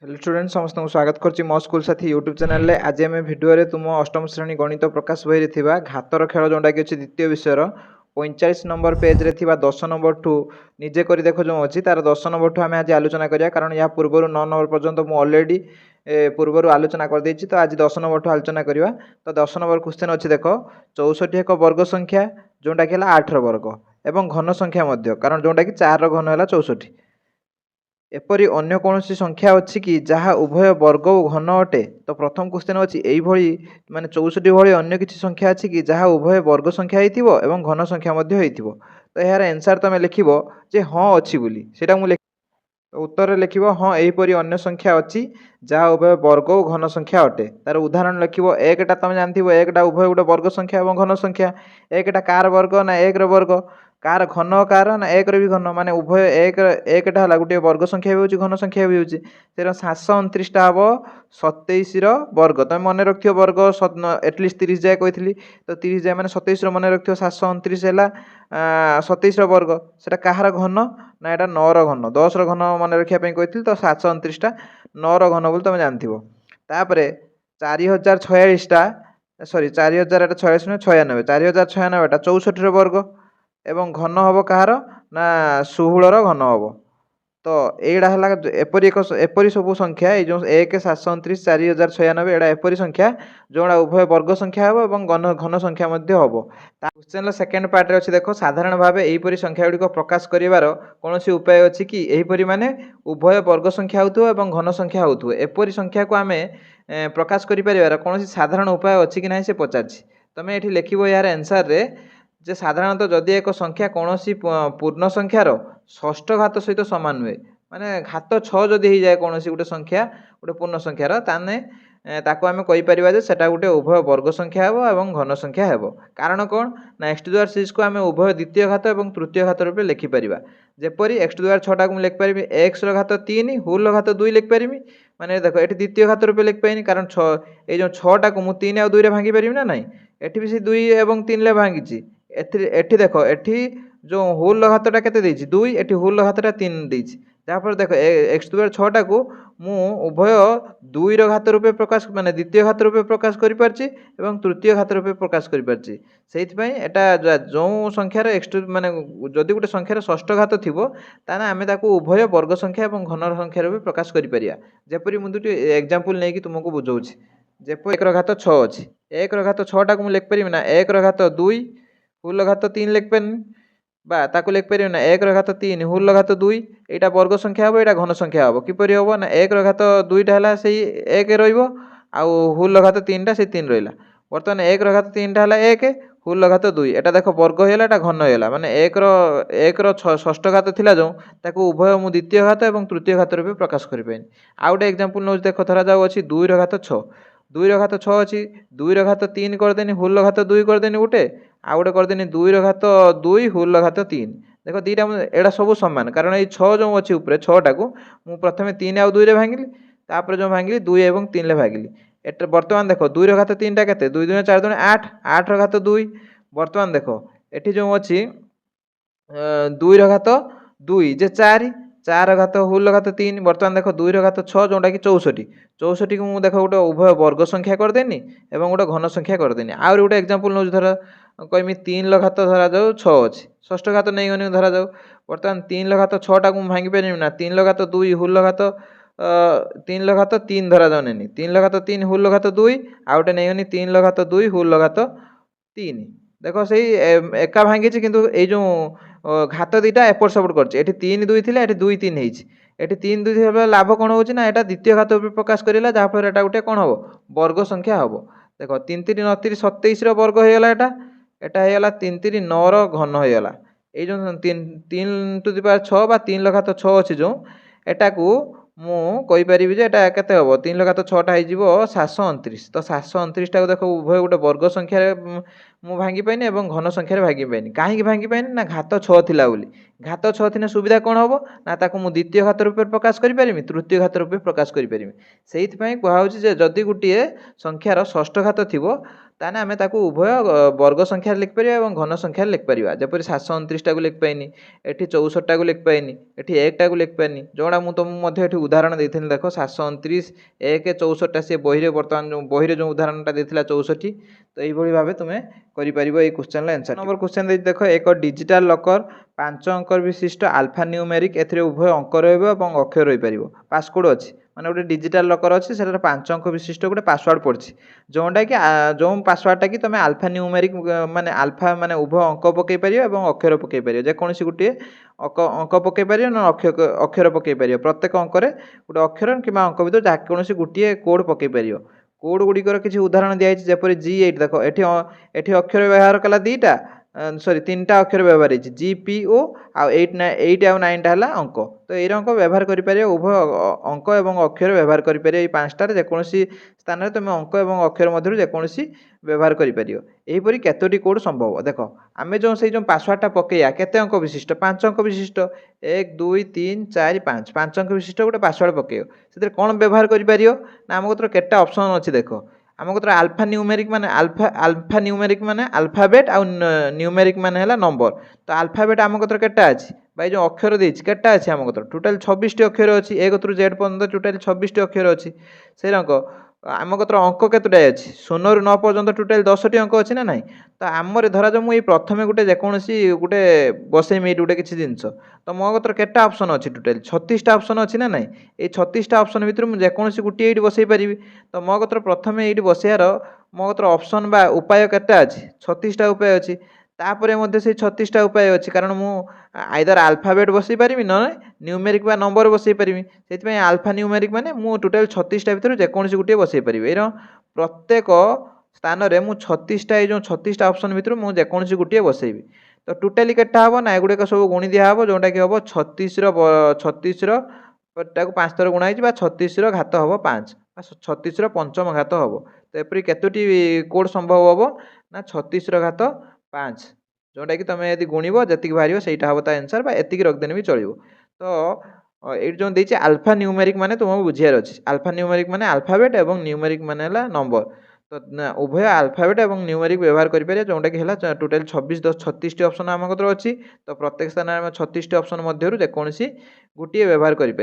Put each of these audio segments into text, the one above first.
Hello student समस्त को स्वागत करछि मो स्कूल साथी यूट्यूब चैनल रे। आज आम भिडियो रे तुम अष्टम श्रेणी गणित प्रकाश बही थिबा घातर खेल जोटा कि अच्छी द्वितीय विषय 45 नंबर पेज रे थिबा 10 नंबर ठू निजे करी देख जो अच्छी तार 10 नंबर ठू आम आज आलोचना करिया कारण या पूर्व 9 नंबर पर्यंत मु ऑलरेडी पूर्व आलोचना कर देछि। तो आज 10 नंबर ठू आलोचना करिया। तो 10 नंबर क्वेश्चन अच्छी देख 64 एक वर्ग संख्या जोटा कि 8 रो वर्ग एवं घन संख्या मध्य कारण जोटा कि 4 रो घन है 64 एपरी अन्य कौन संख्या अच्छी कि जहाँ उभय वर्ग और घन अटे। तो प्रथम क्वेश्चन अच्छी यही माने 64 भली अन्य किसी संख्या अच्छी कि जहाँ उभय वर्ग संख्या होइथिबो एवं घन संख्या मध्य होइथिबो। तो यार आंसर तुम लिखिबो जे हाँ अच्छी बोली सेटा मु उत्तर लिखिबो हाँ यहीपरी अन्य संख्या अच्छी जहाँ उभय वर्ग और घन संख्या अटे। तार उदाहरण लिखिबो एकटा तुम जानथिबो एकटा उभय गोटे वर्ग संख्या एवं घन संख्या। एकटा कार वर्ग ना एक वर्ग कार घन कार ना एक भी घन माने उभय एकटा है गोटे वर्ग संख्या भी घन संख्या भी होती 729टा हम 27 वर्ग तुम मन रखियो वर्ग एटलिस्ट 30 जाए कही। तो 30 जाए मैंने 27 मन रखियो 729 है 27 वर्ग से कहार घन ना यहाँ 9 घन 10 घन मन रखापी कही। तो 729टा 9 घन बोली तुम जानथिबो। तापरे 4046टा सॉरी 4046 नुहे 96 4096टा 64 वर्ग एवं घन हम कहार ना 16 घन हम। तो यहीटा है एपरी सब संख्या ये जो 1 729 4096 एटा एपरी संख्या जोड़ा उभय वर्ग संख्या हम और घन संख्या हम। क्वेश्चन सेकेंड पार्ट अच्छे देख साधारण भाव यहीपरी संख्या गुड़िक प्रकाश कर कौन उपाय अच्छी कि यहीपरी माने उभय वर्ग संख्या हो घन संख्या हो एपरी संख्या को आम प्रकाश कर कौन साधारण उपाय अच्छी कि ना से पचार तुम ये लिख यार आंसर रे जे साधारणतः जदि एक संख्या कौन पूर्ण संख्यार षष्ठ घात सहित सामान हुए माने घात 6 जदि हो जाए कौन गोटे संख्या गोटे पूर्ण संख्यार ताने ताको आम कहीपर सेटा गोटे उभय वर्ग संख्या हे और घन संख्या हे। कारण कौन ना एक्स टू द पावर 6 को आम उभय द्वितीय घात और तृतीय घात रूप लिखिपर जेपरी एक्स टू द पावर 6 को लिखिपारि एक्स घात 3 होल घात 2 लिखिपारि माने देखो ये द्वितीय घात रूप लिखिपारि कारण ये जो 6टा को मुझे 3 और 2 भांगी पारि ना ना एटी भी से 2 और 3 भांगी एठी देखो एठी जो होल घातटा केते देछि 2 एठी होल घातटा 3 देछि जहाँफल देख एक्स टू द पावर 6टा को मु उभय 2 रो घात रूपे प्रकाश माने द्वितीय घात रूपे प्रकाश करि पारछि एवं तृतीय घात रूपे प्रकाश करि पारछि। सेहित पई एटा जो संख्यार एक्स टू माने जदि गोटे संख्यार षष्ठ घात थिबो ताना आमे ताको उभय वर्ग संख्या एवं घन संख्या रूपे प्रकाश करि परिया। जेपरि मु दुटी एग्जांपल नै कि तुमको बुझौछि जेपरि 1 रो घात 6 अछि 1 रो घात 6टा को मु लिख परिबि ना 1 रो घात 2 होल घात 3 लिख पारि बा ताको लिख पारि ना 1 रो घात 3 होल घात 2 एटा वर्ग संख्या हम एटा घन संख्या हम किपरि हम ना 1 रो घात 2टा है से 1 रहिबो आ होल घात 3टा से 3 रहिला बर्तमान 1 रो घात 3टा है 1 होल घात 2 एटा देखो वर्ग होइला एटा घन होइला माने 1 रो षष्ठ घात थिला जो ताको उभय मु द्वितीय घात और तृतीय घात रूपे प्रकाश करि पैन। आ गोटे एग्जांपल नौ देखो धरा जाउ अछि 2 रो घात 6 2 रो घात 6 अछि 2 रो घात 3 कर देनी होल घात 2 कर देनी गोटे आ गोटे कर देनी 2 रो घात 2 होल घात 3 देखो दीटा एटा सब समान कारण ये 6 जो अच्छी ऊपर 6टा को मु प्रथम 3 और 2 रे भांगिली तापर जो भांगिली 2 और 3 रे भांगिली एटा वर्तमान देखो 2 रो घात 3टा केते 2 2 4 2 8 8 रो घात 2 वर्तमान देखो एठी जो अच्छी 2 रो घात 2 जे 4 4 घात होल घात 3 वर्तमान देखो 2 रो घात 6 जोटा कि 64 64 को मु देखो गोटे उभय वर्ग संख्या कर देनी एवं गोटे घन संख्या कर देनी। आ गोटे एग्जांपल नौ धर कहमी 3 रो घात धरा जाऊ 6 अछि षष्ठ घात नहीं गनी धरा जाऊ वर्तमान 3 रो घात 6टा को भांगी पारिबि ना 3 रो घात 2 होल घात 3 रो घात 3 धरा जाऊ नेनी 3 रो घात 3 होल घात 2 आ गोटे नहीं गनी 3 रो घात 2 होल घात 3 देखो सही एका भांगी किंतु ए जो घात दीटा एपट सपट करछि एठी 3 2 थिला एठी 2 3 हेछि एठी 3 2 थिला लाभ कोन होछि ना एटा द्वितीय घात रूपे प्रकाश करिला जहाँ फल एटा गोटे कोन हबो वर्ग संख्या हबो। देखो 3 3 9 3 27 रो वर्ग होइला एटा एटा होइला 3 3 9 रो घन होइला ए जो 3 3 टू द पावर 6 बा 3 रो घात 6 अछि जो एटा को मु कहि परिबि जे एटा केते हबो 3 रो घात 6टा हे जिवो 729 तो 729 टा को देखो उभय गोटे वर्ग संख्या मु भांगी पाइनी एवं घन संख्या भांगी पाइनी कहीं भांगी पाइनी ना घात 6 थिला बोली घात 6 थिने सुविधा कोन हबो ना ताको मु द्वितीय घात रूपे प्रकाश करि परिमि तृतीय घात रूपे प्रकाश करि परिमि। सेहित पई कहउछि जे जदि गुटिए संख्यार षष्ठ घात थिबो ताने आमे ताकू उभय वर्ग संख्या लिखिपर और घन संख्या लिखिपर जपर 729 टाक लिखिपाइनि एटी 64 टाक लिखिपाइनि एटी 1 टाक लिखिपाइनि जोड़ा मुझे तुमको उदाहरण देती देख 729 1 64 सी बही बर्तमान जो बही जो उदाहरणटा देता 64 तो यही भाव तुम्हें कर क्वेश्चन आंसर नंबर क्वेश्चन देख एक डिजिटाल लकर 5 अंक विशिष्ट अल्फा न्यूमेरिक ए उभय अंक रक्षर रही पार पासकोड अच्छी माने गोटे डिजिटाल लकर अच्छी से 5 अंक विशिष्ट गोटे पासवर्ड पड़ी जोटा कि जो पासवर्डटा कि तुम अल्फा न्यूमेरिक माने अल्फा माने उभय अंक पकई पार और अक्षर पकई पार जेकोसी गोटे अंक पकई पार ना अक्षर पकई पार प्रत्येक अंकरे गोटे अक्षर कि अंक भर जहाँ कौन गोटे कोड पकई पार कोड गुड़िकर किसी उदाहरण दिखाई जपर G8 देख एटी अक्षर व्यवहार कला दीटा सॉरी 3टा अक्षर व्यवहार होती GPO आ 8 आ 9टा है अंक तो ये अंक व्यवहार करें उभय अंक और अक्षर व्यवहार करें 5टार जेकोसी स्थान में तुम अंक और अक्षर मध्य जेकोसी व्यवहार करेंपरी केतोटी कोड संभव देख आम जो पासवर्डटा पकईया केते अंक विशिष्ट 5 अंक विशिष्ट 1 2 3 4 5 5 अंक विशिष्ट गोटे पासवर्ड पकईयो से कौन व्यवहार कर आम कतर केटा ऑप्शन अच्छी देख आम कतर अल्फा न्यूमेरिक माने अल्फा न्यूमेरिक माने अल्फाबेट आ न्यूमेरिक माने है नंबर तो अल्फाबेट आम कतर केटा अच्छी भाई जो अक्षर देती केटा अच्छी आम कतर टोटाल 26 अक्षर अच्छी एक रू जेड पर्यटन टोटाल 26 अक्षर अच्छी से रंग आम कतर अंक केतोटा अच्छी 0 ରୁ 9 पर्यटन टोटाल 10टी अंक अच्छी ना ना तो आमर धरा जो मुझे प्रथम गोटे जेकोसी गोटे बसईमी गोटे किसी जिनस तो मो कतर केटा ऑप्शन अच्छी टोटाल 36टा ऑप्शन अच्छी ना ना ये 36टा ऑप्शन भितर मुझे जेकोसी गोटे ये बसई पारि तो मो कतर प्रथम ये बसैयार मो कतर ऑप्शन बा उपाय केटा अच्छी 36टा उपाय अच्छी तापर मध्य से 36टा उपाय अच्छी कारण मु आइदर अल्फाबेट बसई पारि ना न्यूमेरिक बा नंबर बसई पारि से अल्फा न्यूमेरिक माने मु टोटाल 36टा भितर जेकोसी गोटे बसई पारि एर प्रत्येक स्थान में मुझे 36टा जो 36टा ऑप्शन भितर मुझे जेकोसी गोटे बसैबी तो टोटाली केटा हम ना एगुड़ाक सब गुणी दिहब जोटा कि हम 36 टाक 5 थर गुणा 36 घात हम 5 36 पंचम घात हम तो एपरी केतोटी कोड संभव हम ना 36 घात 5 जोटा कि तुम यदि गुणव जी बाहर से हम आंसर एति रखदेने भी चलो तो ये जो देती अल्फा न्यूमेरिक माने तुमको बुझार अच्छी अल्फा न्यूमेरिक माने अल्फाबेट और न्यूमेरिक माने नंबर तो उभय अल्फाबेट और न्यूमेरिक व्यवहार करें जोटा कि है टोटाल 26 10 36 ऑप्शन आम कतर अच्छी तो प्रत्येक स्थान में 36 ऑप्शन मध्य जेकोसी गोटे व्यवहार करें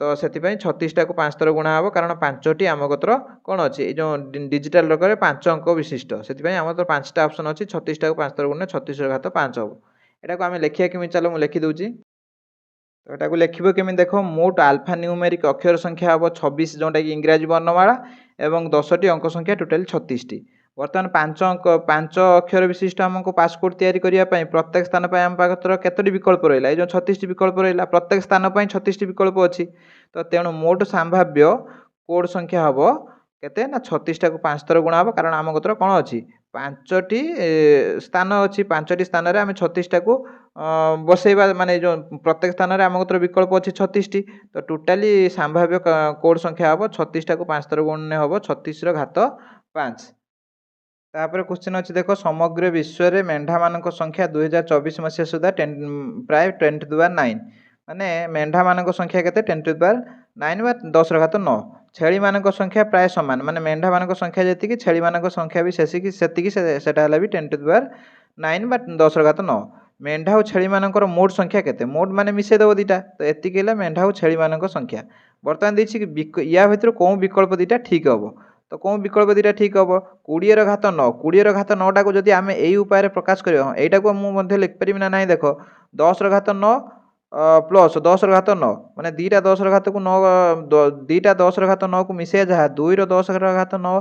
तो से 36टा को 5 थर गुणा हम कारण 5टी आम कतर कौन अच्छी जो डिजिटाल लकर 5 अंक विशिष्ट से आम तो 5टा ऑप्शन अच्छी 36टा को 5 थर गुणा 36 घात 5 हम यहाँ आम लिखा केमी चलो मुझे लिखिदे तो यहाँ लिखब केमी देख मोट अल्फा न्यूमेरिक अक्षर संख्या हम 26 जोटा कि इंग्राजी वर्णमाला एवं 10टी अंक संख्या टोटाल 36टी बर्तमान 5 अक्षर विशिष्ट आमको पासकोड तैयारी करने प्रत्येक स्थान पर आम पाखर केतोटी विकल्प रहा ये जो 36टी विकल्प रहा प्रत्येक स्थान पर 36टी विकल्प अच्छी तो तेणु मोट संभाव्य कोड संख्या हम केते ना 36टा को 5 थर गुणा हम कारण आम कतर कौन अच्छी 5टी स्थान अच्छी 5टी स्थान में आम 36टा को बसैबा माने जो प्रत्येक स्थान में आम कतर विकल्प अच्छी 36टी तो टोटाली संभाव्य कोड संख्या हम 36टा को 5 थर गुणने हम 36 घात 5 तापर क्वेश्चन अच्छी देख समग्र विश्व में मेढ़ा मान संख्या 2024 मसीहा सुधा प्राय 10⁹ माने मेढ़ा मान संख्या के 10⁹ 10 घात 9 छेली मान संख्या प्राय सामान माने मेढ़ा मान संख्या जी छेली मान संख्या भी से 10⁹ भी 10⁹ 10 घात 9 मेढ़ा और छेली मान मोट संख्या केते मोट माने मिसेदेव दीटा तो एतिक मेढ़ा और छेली मान संख्या बर्तमान देखिए या भर कौन विकल्प दीटा ठीक हम तो कौन विकल्प दीटा ठीक हम 20 घात 9 20 घात 9टा को जब आम यही उपाय प्रकाश कर यहाँ को मुझे लिखिपारि ना ना देख 10 घात 9 प्लस 10 घात 9 माने दीटा 10 घात को 9 दीटा 10 घात 9 को मिसे जहाँ 2 10 घात 9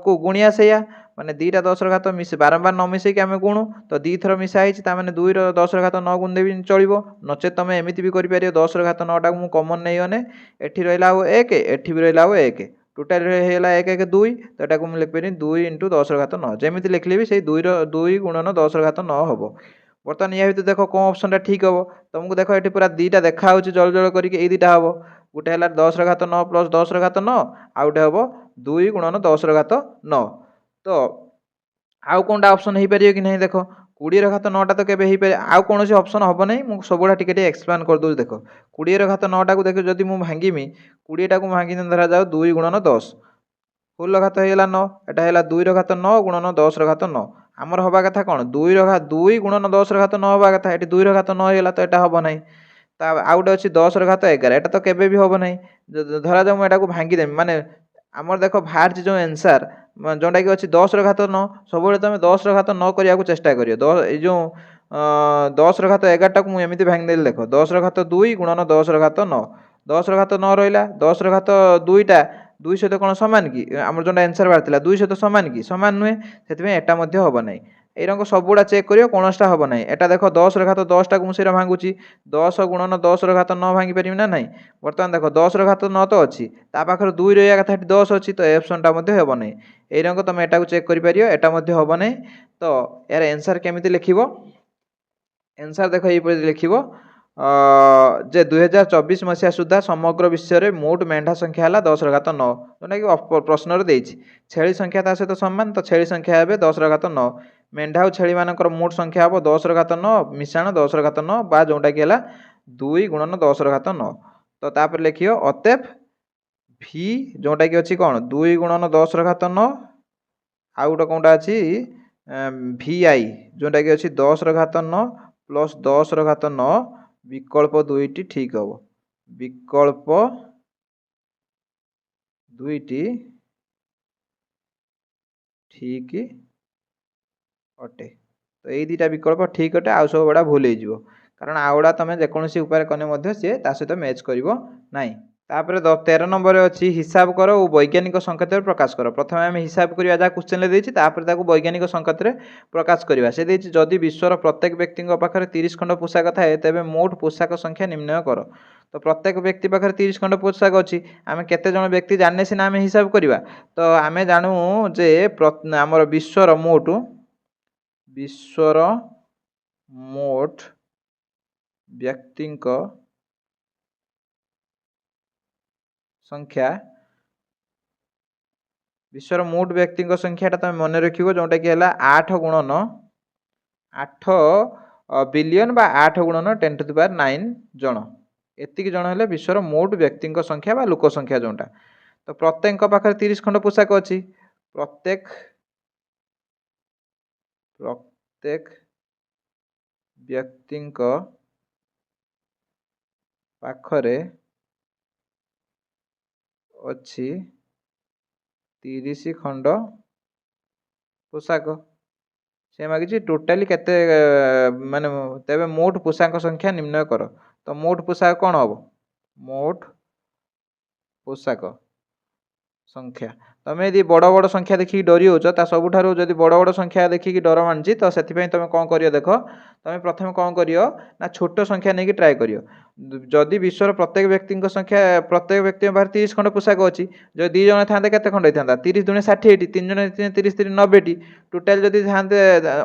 को गुणिया से माने दीटा 10 घात मिस बारंबार न मिसेक आम गुणु तो दी थर मिसाई 2 10 घात 9 गुण देवी चलो नचे तुम एमती भी कर 10 घात 9टा को कमन नहीं गने एटी रहा 1 एटी भी रहा 1 टोटाल है 1 1 2 तो यहाँ मुझे लिखिपारि 2 × 10 घात 9 जमी लिखले भी से 2 × 10 घात 9 हम बर्तमान या भर देख कौन ऑप्शन ठीक हम तुमको देख ये पूरा दीटा देखा जल जल करके दीटा हम गोटे है 10 घात 9 प्लस 10 घात 9 आउ गए हम 2 × 10 घात 9 तो आउ कौन ऑप्शन हो पार कि नहीं देख 20 घात 9टा तो केबे हो आउ कौन ऑप्शन हम नहीं मुझे सबुरा टिके एक्सप्लेन कर दूँ देख 20 घात 9टा को देख जब मुझे भांगीमी 20टा को भांगी धरा जाओ 2 × 10 ଫୁଲ୍ ଘାତ ହେଇଗଲା 9, ଏଟା ହେଲା 2 ଘାତ 9 ଗୁଣନ 10 ଘାତ 9। ଆମର হবা কথা କ'ଣ 2 ଗୁଣନ 10 ଘାତ 9 হবা কথা, এটি 2 ঘাত 9 ହେଇଗଲା ତ এটা হব ନାହିଁ। ତା ଆଉ ଗୋଟେ ଅଛି 10 ଘାତ 11, এটা ତ କେବେ ବି ହବ ନାହିଁ। ଧରାଯାଉ ମୁଁ ଏଟାକୁ ଭାଙ୍ଗିଦେମି, ମାନେ ଆମର ଦେଖ ବାହାରିଛି ଯେଉଁ ଆନ୍ସର୍ ଯେଉଁଟା କି ଅଛି 10 ଘାତ 9, ସବୁବେଳେ ତମେ 10 ଘାତ 9 କରିବାକୁ ଚେଷ୍ଟା କରିବ। ଏଇ ଯେଉଁ 10 ଘାତ 11ଟାକୁ ମୁଁ ଏମିତି ଭାଙ୍ଗିଦେଲି, ଦେଖ 10 ଘାତ 2 ଗୁଣନ 10 ଘାତ 9, 10 ଘାତ 9 ରହିଲା, 10 ଘାତ 2ଟା 2 ସହିତ କ'ଣ ସମାନ କି? ଆମର ଯେଉଁଟା ଆନ୍ସର୍ ବାହାରିଥିଲା 2 ସହିତ ସମାନ କି? ସମାନ ନୁହେଁ, ସେଥିପାଇଁ ଏଟା ମଧ୍ୟ ହବ ନାହିଁ। ଏଇରଙ୍କ ସବୁଗୁଡ଼ା ଚେକ୍ କରିବ, କୌଣସିଟା ହବ ନାହିଁ। ଏଟା ଦେଖ 10 ଘାତ 10ଟାକୁ ମୁଁ ସେଇଟା ଭାଙ୍ଗୁଛି, 10 ଗୁଣନ 10 ଘାତ 9 ଭାଙ୍ଗି ପାରିବି ନା ନାହିଁ? ବର୍ତ୍ତମାନ ଦେଖ 10 ଘାତ 9 ତ ଅଛି, ତା ପାଖରେ 2 ରହିବା କଥା, ଏଠି 10 ଅଛି, ତ ଏ ଅପସନ୍ଟା ମଧ୍ୟ ହେବ ନାହିଁ। ଏଇରଙ୍କ ତମେ ଏଟାକୁ ଚେକ୍ କରିପାରିବ, ଏଟା ମଧ୍ୟ ହବ ନାହିଁ। ତ ଏହାର ଆନ୍ସର୍ କେମିତି ଲେଖିବ? ଆନ୍ସର୍ ଦେଖ ଏଇପରି ଲେଖିବ ଯେ 2024 ମସିହା ସୁଦ୍ଧା ସମଗ୍ର ବିଶ୍ୱରେ ମୋଟ ମେଣ୍ଢା ସଂଖ୍ୟା ହେଲା 10 ଘାତ 9, ଯେଉଁଟାକି ପ୍ରଶ୍ନରେ ଦେଇଛି। ଛେଳି ସଂଖ୍ୟା ତା ସହିତ ସମାନ, ତ ଛେଳି ସଂଖ୍ୟା ହେବେ 10 ଘାତ 9। ମେଣ୍ଢା ଆଉ ଛେଳିମାନଙ୍କର ମୋଟ ସଂଖ୍ୟା ହେବ 10 ଘାତ 9 ମିଶାଣ 10 ଘାତ 9, ବା ଯେଉଁଟାକି ହେଲା 2 ଗୁଣନ 10 ଘାତ 9। ତ ତାପରେ ଲେଖିବ ଅତେବ ଭି, ଯେଉଁଟାକି ଅଛି କ'ଣ 2 ଗୁଣନ 10 ଘାତ 9, ଆଉ ଗୋଟେ କ'ଣଟା ଅଛି ଭି ଆଇ, ଯେଉଁଟାକି ଅଛି 10 ଘାତ 9 ପ୍ଲସ୍ 10 ଘାତ 9, ବିକଳ୍ପ 2ଟି ଠିକ୍ ହେବ। ବିକଳ୍ପ 2ଟି ଠିକ୍ ଅଟେ। ତ ଏଇ ଦୁଇଟା ବିକଳ୍ପ ଠିକ୍ ଅଟେ, ଆଉ ସବୁ ଗୁଡ଼ା ଭୁଲ ହେଇଯିବ, କାରଣ ଆଉ ଗୁଡ଼ା ତୁମେ ଯେକୌଣସି ଉପାୟରେ କଲେ ମଧ୍ୟ ସିଏ ତା ସହିତ ମ୍ୟାଚ୍ କରିବ ନାହିଁ। ତାପରେ 13 ନମ୍ବରରେ ଅଛି ହିସାବ କର ଓ ବୈଜ୍ଞାନିକ ସଂକେତରେ ପ୍ରକାଶ କର। ପ୍ରଥମେ ଆମେ ହିସାବ କରିବା ଯାହା କ୍ୱେଶ୍ଚନରେ ଦେଇଛି, ତାପରେ ତାକୁ ବୈଜ୍ଞାନିକ ସଂକେତରେ ପ୍ରକାଶ କରିବା। ସେ ଦେଇଛି ଯଦି ବିଶ୍ୱର ପ୍ରତ୍ୟେକ ବ୍ୟକ୍ତିଙ୍କ ପାଖରେ 30 ଖଣ୍ଡ ପୋଷାକ ଥାଏ, ତେବେ ମୋଟ ପୋଷାକ ସଂଖ୍ୟା ନିର୍ଣ୍ଣୟ କର। ତ ପ୍ରତ୍ୟେକ ବ୍ୟକ୍ତି ପାଖରେ 30 ଖଣ୍ଡ ପୋଷାକ ଅଛି, ଆମେ କେତେ ଜଣ ବ୍ୟକ୍ତି ଜାଣିଲେ ସିନା ଆମେ ହିସାବ କରିବା। ତ ଆମେ ଜାଣୁ ଯେ ଆମର ବିଶ୍ୱର ମୋଟ ବ୍ୟକ୍ତିଙ୍କ ସଂଖ୍ୟା, ବିଶ୍ୱର ମୋଟ ବ୍ୟକ୍ତିଙ୍କ ସଂଖ୍ୟାଟା ତୁମେ ମନେ ରଖିବ, ଯେଉଁଟାକି ହେଲା 8 ଗୁଣନ 8 ବିଲିୟନ ବା 8 ଗୁଣନ 10⁹ ଜଣ। ଏତିକି ଜଣ ହେଲେ ବିଶ୍ୱର ମୋଟ ବ୍ୟକ୍ତିଙ୍କ ସଂଖ୍ୟା ବା ଲୋକ ସଂଖ୍ୟା ଯେଉଁଟା। ତ ପ୍ରତ୍ୟେକଙ୍କ ପାଖରେ 30 ଖଣ୍ଡ ପୋଷାକ ଅଛି, ପ୍ରତ୍ୟେକ ବ୍ୟକ୍ତିଙ୍କ ପାଖରେ ଅଛି 30 ଖଣ୍ଡ ପୋଷାକ। ସେ ମାଗିଛି ଟୋଟାଲି କେତେ, ମାନେ ତେବେ ମୋଟ ପୋଷାକ ସଂଖ୍ୟା ନିର୍ଣ୍ଣୟ କର। ତ ମୋଟ ପୋଷାକ କ'ଣ ହେବ? ମୋଟ ପୋଷାକ ସଂଖ୍ୟା, ତମେ ଯଦି ବଡ଼ ବଡ଼ ସଂଖ୍ୟା ଦେଖିକି ଡରି ହେଉଛ, ତା ସବୁଠାରୁ ଯଦି ବଡ଼ ବଡ଼ ସଂଖ୍ୟା ଦେଖିକି ଡର ମାନିଛି, ତ ସେଥିପାଇଁ ତମେ କ'ଣ କରିବ ଦେଖ, ତମେ ପ୍ରଥମେ କ'ଣ କରିବ ନା ଛୋଟ ସଂଖ୍ୟା ନେଇକି ଟ୍ରାଏ କରିବ। ଯଦି ବିଶ୍ୱର ପ୍ରତ୍ୟେକ ବ୍ୟକ୍ତିଙ୍କ ପାଖରେ 30 ଖଣ୍ଡ ପୋଷାକ ଅଛି, ଯଦି 2 ଜଣ ଥାନ୍ତେ କେତେ ଖଣ୍ଡ ହେଇଥାନ୍ତା? 30 ଦୁଣେ 60ଟି, 3 ଜଣ 30 3 90ଟି, ଟୋଟାଲ୍ ଯଦି ଥାନ୍ତେ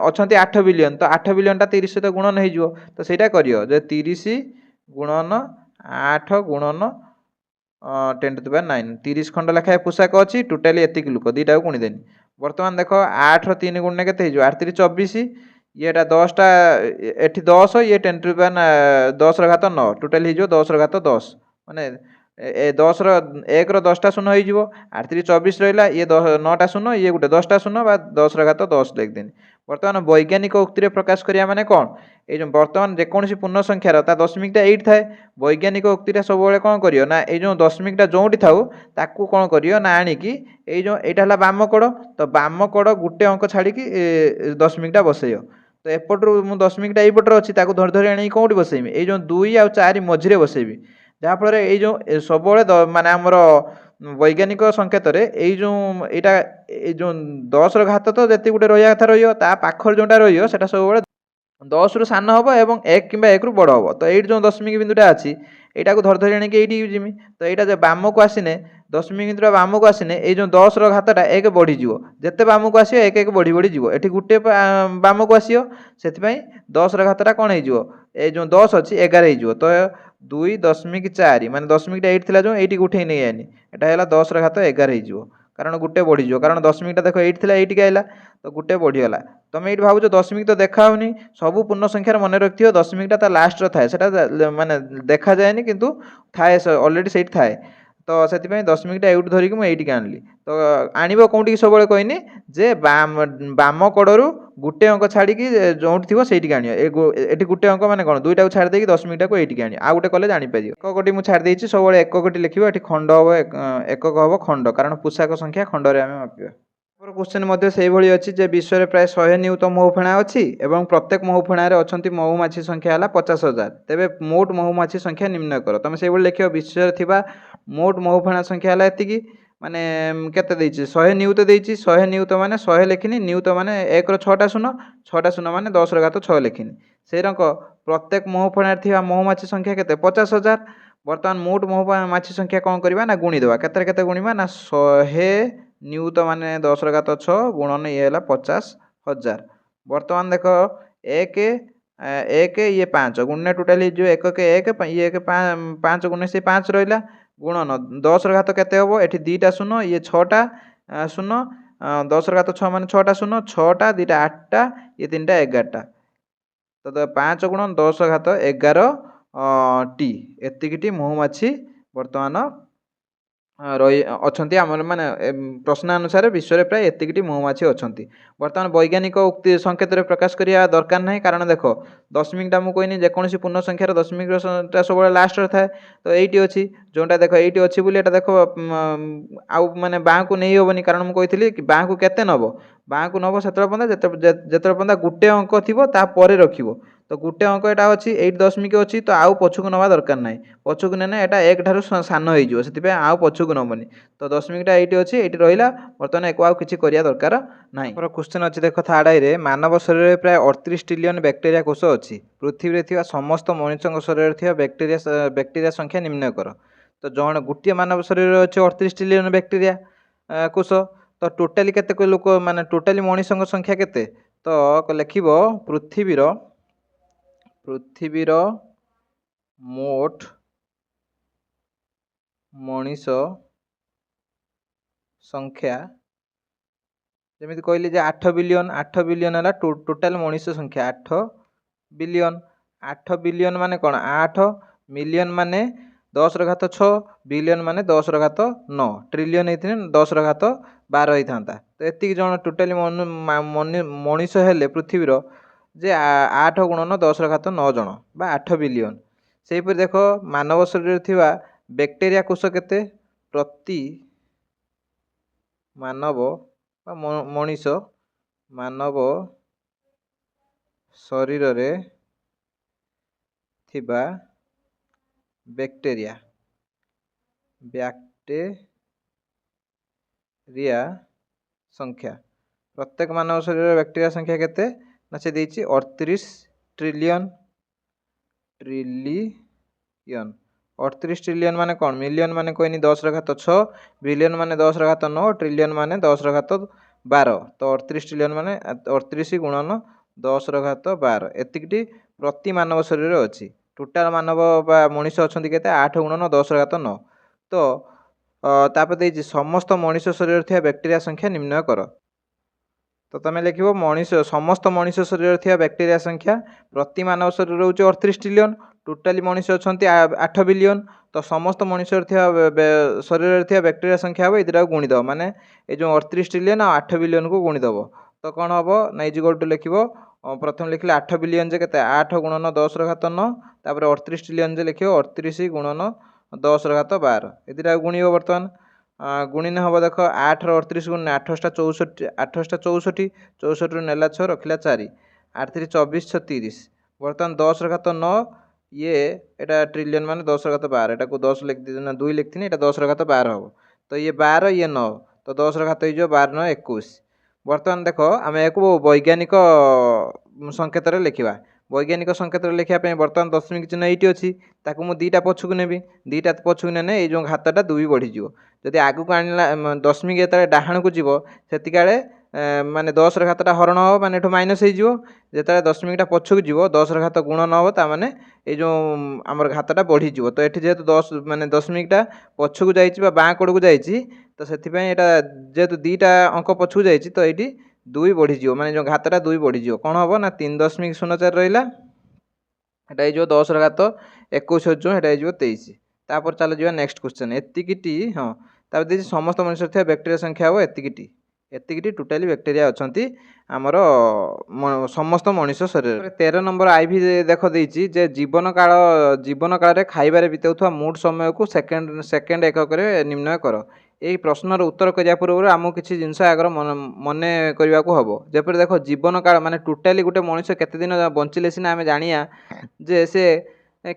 ଅଛନ୍ତି 8 ବିଲିୟନ, ତ 8 ବିଲିୟନଟା 30 ସହିତ ଗୁଣନ ହେଇଯିବ। ତ ସେଇଟା କରିବ ଯେ 30 ଗୁଣନ 8 ଗୁଣନ 10⁹ 30 ଖଣ୍ଡ ଲେଖାଏଁ ପୋଷାକ ଅଛି, ଟୋଟାଲି ଏତିକି ଲୋକ, ଦୁଇଟାକୁ ଗୁଣିଦେନି। ବର୍ତ୍ତମାନ ଦେଖ 8ର 3 ଗୁଣନେ କେତେ ହେଇଯିବ? 8 3 24, ଇଏଟା 10ଟା, ଏଠି 10, ଇଏ 10 ଘାତ 9, ଟୋଟାଲି ହେଇଯିବ 10 ଘାତ 10, ମାନେ 1ର 10ଟା ଶୂନ ହେଇଯିବ। 8 3 24 ରହିଲା, ଇଏ 9ଟା ଶୂନ, ଇଏ ଗୋଟେ 10ଟା ଶୂନ, ବା 10 ଘାତ 10 ଲେଖିଦେନି। ବର୍ତ୍ତମାନ ବୈଜ୍ଞାନିକ ଉକ୍ତିରେ ପ୍ରକାଶ କରିବା ମାନେ କ'ଣ? ଏଇ ଯେଉଁ ବର୍ତ୍ତମାନ ଯେକୌଣସି ପୂର୍ଣ୍ଣ ସଂଖ୍ୟାର ତା ଦଶମିକଟା 8 ଥାଏ, ବୈଜ୍ଞାନିକ ଉକ୍ତିଟା ସବୁବେଳେ କ'ଣ କରିବ ନା ଏଇ ଯେଉଁ ଦଶମିକଟା ଯେଉଁଠି ଥାଉ ତାକୁ କ'ଣ କରିବ ନା ଆଣିକି ଏଇ ଯେଉଁ ଏଇଟା ହେଲା ବାମ କଡ଼, ତ ବାମ କଡ଼ ଗୋଟେ ଅଙ୍କ ଛାଡ଼ିକି ଦଶମିକଟା ବସେଇବ। ତ ଏପଟରୁ ମୁଁ ଦଶମିକଟା ଏଇପଟରେ ଅଛି, ତାକୁ ଧରି ଧରି ଆଣିକି କେଉଁଠି ବସେଇବି? ଏଇ ଯେଉଁ 2 ଆଉ 4 ମଝିରେ ବସେଇବି। ଯାହାଫଳରେ ଏଇ ଯେଉଁ ସବୁବେଳେ ମାନେ ଆମର ବୈଜ୍ଞାନିକ ସଂକେତରେ ଏଇ ଯେଉଁ ଯେଉଁ 10ର ଘାତ ତ ଯେତିକି ଗୋଟେ ରହିବା କଥା ରହିବ, ତା ପାଖରେ ଯେଉଁଟା ରହିବ ସେଟା ସବୁବେଳେ 10ରୁ ସାନ ହେବ ଏବଂ 1 କିମ୍ବା 1ରୁ ବଡ଼ ହେବ। ତ ଏଇଠି ଯେଉଁ ଦଶମିକ ବିନ୍ଦୁଟା ଅଛି, ଏଇଟାକୁ ଧରି ଧରି ଆଣିକି ଏଇଠିକି ଯିମି। ତ ଏଇଟା ଯେ ବାମକୁ ଆସିନେ, ଦଶମିକ ବିନ୍ଦୁଟା ବାମକୁ ଆସିନେ, ଏଇ ଯେଉଁ 10ର ଘାତଟା 1 ବଢ଼ିଯିବ। ଯେତେ ବାମକୁ ଆସିବ 1 1 ବଢ଼ି ବଢ଼ି ଯିବ। ଏଠି ଗୋଟେ ବାମକୁ ଆସିବ, ସେଥିପାଇଁ 10ର ଘାତଟା କ'ଣ ହେଇଯିବ? ଏଇ ଯେଉଁ 10 ଅଛି 11 ହେଇଯିବ। ତ 2.4, ମାନେ ଦଶମିକଟା 8 ଥିଲା ଯେଉଁ ଏଇଠିକି ଉଠେଇ ନେଇ ଆଇନି, ଏଟା ହେଲା 10ର ଘାତ 11 ହେଇଯିବ, କାରଣ ଗୋଟେ ବଢ଼ିଯିବ। କାରଣ ଦଶମିକଟା ଦେଖ 8 ଥିଲା, ଏଇଠିକି ଆଇଲା, ତ ଗୋଟେ ବଢ଼ିଗଲା। ତମେ ଏଇଠି ଭାବୁଛ ଦଶମିକ ତ ଦେଖା ହେଉନି, ସବୁ ପୂର୍ଣ୍ଣ ସଂଖ୍ୟାର ମନେ ରଖିଥିବ ଦଶମିକଟା ତା ଲାଷ୍ଟର ଥାଏ, ସେଟା ମାନେ ଦେଖାଯାଏନି, କିନ୍ତୁ ଥାଏ, ଅଲରେଡ଼ି ସେଇଠି ଥାଏ। तो से दशमिकटा एवं धरिक मुझे आनली तो आणव कौटी सब कहनी जे बाम कड़ू गोटे अंक छाड़ी जो थी से आनी गोटे अंक मैंने कौन दुईटा को छाड़ी दशमिकटा को ये आनी आ गोटे कले जापर एककटी मुझे छाड़ी सब एककटी लिखे ये खंड हम एकक हम खंड कारण पोशाक संख्या खंडे आम मापा क्वेश्चन से अच्छी जे विश्व में प्राय 100 नियुत महुफेणा अच्छी एवं प्रत्येक महुफेणार अच्छा महुमाछी संख्या है 50,000 तेरे मोट महुमाछी संख्या निम्न कर तुम से लिख विश्व में थी मोट महुफेणा संख्या है ये माने केते 100 नियुत 100 नियुत माने 100 लिखिनी नियुत माने 1 रो 6टा शून्य 6टा शून्य माने 10 ର घात 6 लिखिनी से रंक प्रत्येक महुफेणार थी महुमाछी संख्या केते 50,000 बर्तमान मोट महुमाछी संख्या कौन करवा ना गुणीदेवा केते गुणीमा ना 100 नियुत माने 10 ର घात 6 गुणन ये है 50,000 बर्तमान देख एक एक ये 5 गुणने टोटाली जो एक के एक ये 5 गुणे से 5 रहा गुणन 10 ର घात केते हबो एठी 2टा शून्य ये 6टा शून्य 10 ର घात 6 माने 6टा शून्य 6टा 2टा 8टा ये 3टा 11टा तो 5 गुणन 10 ର घात 11 टी एतिकिटी महुमाछी बर्तमान रही अच्छा आम माने प्रश्नानुसार विश्व में प्राय एतिकिटी महुमाछी अच्छा बर्तमान वैज्ञानिक उक्ति संकेत प्रकाश करिया दरकार नहीं कारण देख दशमिकटा मुझे कहनी जेकोसी पूर्ण संख्यार दशमिकटा सब लास्ट थाए तो ये अच्छी जोटा देख ये अच्छी बोली देख आउ माने बाँ को नहीं हेनी कारण मुझे कही बाँ को केते नब बाँ को नब से पर्यंत गोटे अंक थी रखिब तो गोटे अंक यहाँ अच्छी 8 दशमिक अच्छी तो आउ पछक नवा दरकार ना पछक ने यहाँ एक ठार सान हो आउ पछक नबनी तो दशमिकटा ये अच्छी ये रहा बर्तमान एक आउ कि दरकार ना क्वेश्चन अच्छी देख थार्ड आई मानव शरीर में प्राय 38 ट्रिलियन बैक्टेरिया कोष अच्छी पृथ्वी में समस्त मनुष्य शरीर में बैक्टेरिया संख्या निम्न कर तो जन गोटे मानव शरीर अच्छे 38 ट्रिलियन बैक्टेरिया कोष तो टोटाली केते लोक माने टोटाली मनुष्य संख्या केते तो लिखिब पृथ्वीर मोट मनीष संख्या जमी कहली 8 बिलियन है टोटाल मनीष संख्या 8 बिलियन माने कौन 8 मिलियन माने 10 ର घात 6 बिलियन माने 10 ର घात 9 ट्रिलियन होती 10 ର घात 12 होता तो एति जन टोटाली मनीष हेले पृथ्वीर जे 8 गुणन 10 ର घात 9 जन बा 8 बिलियन से देख मानव शरीर थिबा बैक्टेरिया कोष केते प्रति मानव मनीष मानव शरीर रे थिबा बैक्टेरिया संख्या प्रत्येक मानव शरीर बैक्टेरिया संख्या केते ना से देछि 38 ट्रिलियन 38 ट्रिलियन माने कौन मिलियन माने कहनी 10 ର घात 6 बिलियन माने 10 ର घात 9 ट्रिलियन माने 10 ର घात 12 तो 38 ट्रिलियन माने 38 गुणन 10 ର घात 12 एतिकटी प्रति मानव शरीर अच्छी टोटाल मानव बा मनीष अच्छा केते 8 गुणन 10 ର घात 9 तो तापर समस्त मनीष शरीर थी बैक्टेरिया संख्या निम्न कर तो तुम लिख मनीष समस्त मनीष शरीर थी बैक्टेरिया संख्या प्रति मानव शरीर हूँ 38 ट्रिलियन टोटाली मनीष अच्छा 8 बिलियन तो समस्त मनीष शरीर थी बैक्टेरिया संख्या हम ये गुणीदेव माने ये जो 38 ट्रिलियन और 8 बिलियन को गुणीदेव तो कौन हम ना इजिकल टू लिख प्रथम लिखले 8 बिलियन जे के 8 गुणन 10 ର घात 9 तापर 38 ट्रिलियन जे लिख 38 गुणन 10 ର घात 12 ये गुणीब बर्तमान गुणिने हम देख 8 ର 38 गुण 8 ଟା 64 8 ଟା 64 64 नेला 6 रखिला 4 8 3 24 6 30 बर्तमान 10 ର घात 9 ये एटा ट्रिलियन माने 10 ର घात 12 एटा को 10 लिख दी ना 2 लिखथिनी एटा 10 ର घात 12 हो तो ये 12 ये 9 तो 10 ର घात हो 12 9 21 बर्तमान देख आम एक वैज्ञानिक संकेत लिखा वैज्ञानिक संकेत लिखापी बर्तमान दशमिक चिन्ह ये अच्छी ताकू मुझे 2टा पछक नेबी 2टा पछक ने ये जो घातटा 2 बढ़ीज जदि आगू आणला दशमिक जो डाहाण को जीव से माने 10 ର घातटा हरण हम माने माइनस हो जो दशमिकटा पछक जीव 10 ର घात गुणन हम ताने ये जो आमर घातटा बढ़ीज तो ये जेहेतु 10 माने दशमिकटा पछक जा बाँ कड़ को जाइए तो से जेहेतु 2टा अंक पछक जाइए तो ये 2 बढ़ीज माने जो घातटा 2 बढ़ीज कौन हम ना 3.04 रहा एटा 10 ର घात 21 जो 23 तापर चल जा नेक्स्ट क्वेश्चन एतिकिटी हाँ तापर देखिए समस्त मनुष्य थे बैक्टेरिया संख्या हम एतिकिटी टोटाली बैक्टेरिया अच्छा आमर समस्त मनीष शरीर 13 नंबर आईवी देख देती जे जीवन काल खाइबार बीताउथुवा मोट समय को सेकेंड एकक निर्णय कर यही प्रश्नर उत्तर करिया पूर्व आमको किसी जिनस आगर मन करने को हम जपर देख जीवन काल माने टोटाली गोटे मनीष केते दिन बंचिले सिना आम जानिया जे से